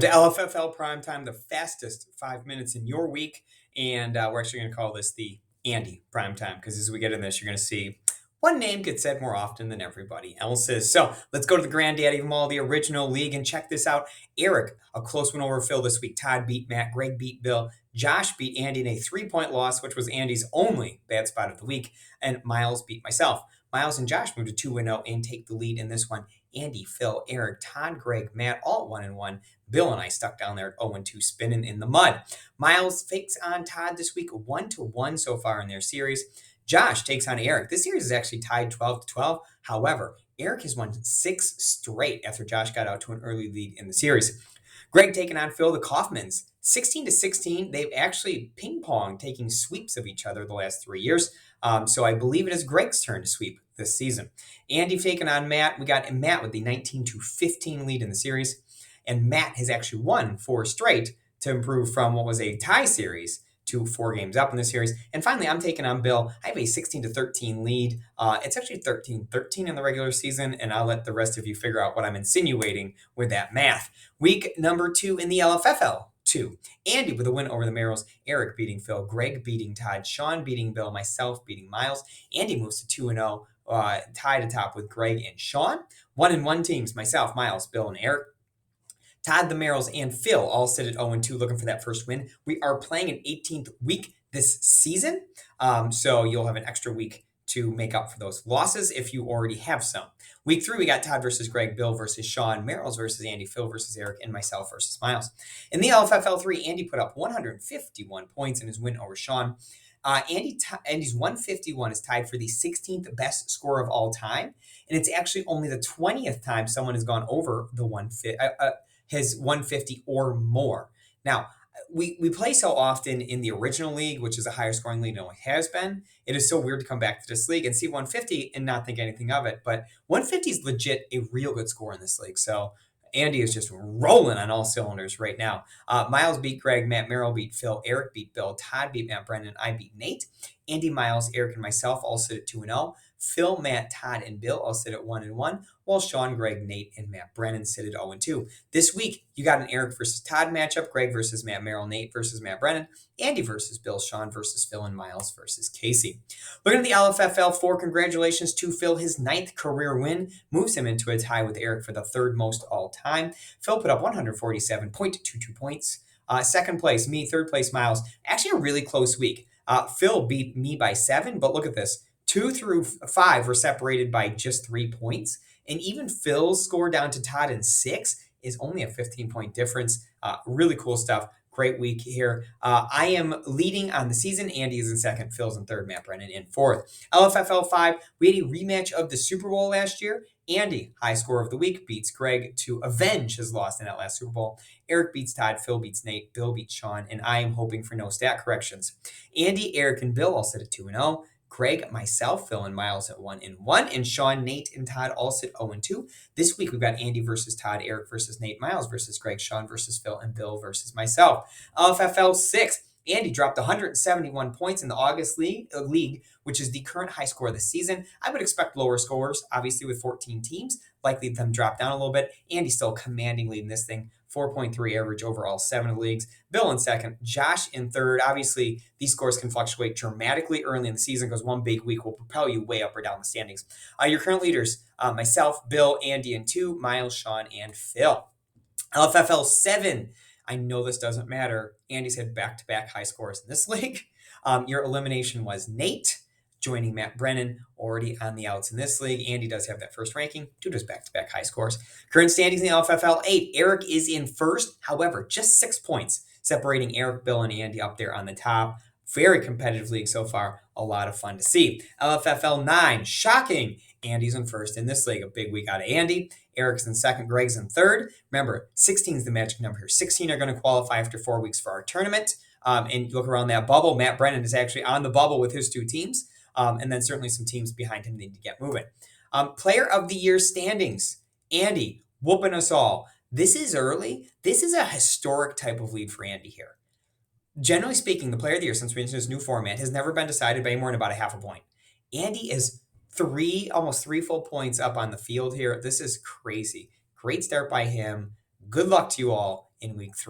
The LFFL Primetime, the fastest 5 minutes in your week. And we're actually going to call this the Andy Primetime because as we get in this, you're going to see one name gets said more often than everybody else's. So let's go to the granddaddy of them all, the original league, and check this out. Eric, a close one over Phil this week. Todd beat Matt. Greg beat Bill. Josh beat Andy in a 3 point loss, which was Andy's only bad spot of the week. And Miles beat myself. Miles and Josh moved to 2-0 and take the lead in this one. Andy, Phil, Eric, Todd, Greg, Matt, all 1-1. Bill and I stuck down there at 0-2, spinning in the mud. Miles fakes on Todd this week, 1-1 so far in their series. Josh takes on Eric. This series is actually tied 12-12. However, Eric has won 6 straight after Josh got out to an early lead in the series. Greg taking on Phil, the Kaufmans. 16-16. They've actually ping-ponged, taking sweeps of each other the last 3 years. So I believe it is Greg's turn to sweep this season. Andy taking on Matt. We got Matt with the 19-15 lead in the series. And Matt has actually won 4 straight to improve from what was a tie series to 4 games up in the series. And finally, I'm taking on Bill. I have a 16-13 lead. It's actually 13-13 in the regular season, and I'll let the rest of you figure out what I'm insinuating with that math. Week number 2 in the LFFL. 2. Andy with a win over the Merrills. Eric beating Phil. Greg beating Todd. Sean beating Bill. Myself beating Miles. Andy moves to 2-0, tied atop with Greg and Sean. 1-1 teams. Myself, Miles, Bill, and Eric. Todd, the Merrills, and Phil all sit at 0-2 looking for that first win. We are playing an 18th week this season, so you'll have an extra week to make up for those losses if you already have some. Week 3, we got Todd versus Greg, Bill versus Sean, Merrills versus Andy, Phil versus Eric, and myself versus Miles. In the LFFL 3, Andy put up 151 points in his win over Sean. Andy's 151 is tied for the 16th best score of all time, and it's actually only the 20th time someone has gone over the 150. His 150 or more. Now, we play so often in the original league, which is a higher scoring league than it always has been. It is so weird to come back to this league and see 150 and not think anything of it. But 150 is legit a real good score in this league. So Andy is just rolling on all cylinders right now. Miles beat Greg, Matt Merrill beat Phil, Eric beat Bill, Todd beat Matt Brennan, I beat Nate. Andy, Miles, Eric, and myself all sit at 2-0. Phil, Matt, Todd, and Bill all sit at 1-1, while Sean, Greg, Nate, and Matt Brennan sit at 0-2. This week, you got an Eric versus Todd matchup, Greg versus Matt Merrill, Nate versus Matt Brennan, Andy versus Bill, Sean versus Phil, and Miles versus Casey. Looking at the LFFL 4, congratulations to Phil. His 9th career win moves him into a tie with Eric for the 3rd most all time. Phil put up 147.22 points. Second place, me. Third place, Miles. Actually, a really close week. Phil beat me by 7, but look at this. 2 through 5 were separated by just 3 points. And even Phil's score down to Todd in 6 is only a 15-point difference. Really cool stuff. Great week here. I am leading on the season. Andy is in 2nd. Phil's in 3rd. Matt Brennan in 4th. LFFL 5, we had a rematch of the Super Bowl last year. Andy, high score of the week, beats Greg to avenge his loss in that last Super Bowl. Eric beats Todd, Phil beats Nate, Bill beats Sean, and I am hoping for no stat corrections. Andy, Eric, and Bill all sit at 2-0. Greg, myself, Phil, and Miles at 1-1, and Sean, Nate, and Todd all sit 0-2. This week we've got Andy versus Todd, Eric versus Nate, Miles versus Greg, Sean versus Phil, and Bill versus myself. LFFL 6, Andy dropped 171 points in the August league, which is the current high score of the season. I would expect lower scores, obviously with 14 teams, likely them drop down a little bit. Andy still commanding lead in this thing, 4.3 average overall, 7 of the leagues. Bill in 2nd, Josh in 3rd. Obviously, these scores can fluctuate dramatically early in the season because one big week will propel you way up or down the standings. Your current leaders, myself, Bill, Andy in 2, Miles, Sean, and Phil. LFFL 7. I know this doesn't matter. Andy's had back-to-back high scores in this league. Your elimination was Nate, joining Matt Brennan, already on the outs in this league. Andy does have that first ranking, 2 does back-to-back high scores. Current standings in the LFFL 8, Eric is in 1st, however, just 6 points separating Eric, Bill, and Andy up there on the top. Very competitive league so far, a lot of fun to see. LFFL 9, shocking. Andy's in 1st in this league, a big week out of Andy. Eric's in 2nd, Greg's in 3rd. Remember, 16 is the magic number here. 16 are going to qualify after 4 weeks for our tournament. And look around that bubble. Matt Brennan is actually on the bubble with his 2 teams. And then certainly some teams behind him need to get moving. Player of the Year standings. Andy, whooping us all. This is early. This is a historic type of lead for Andy here. Generally speaking, the Player of the Year, since we entered this new format, has never been decided by more than about a half a point. Andy is almost 3 full points up on the field here. This is crazy. Great start by him. good luck to you all in week 3.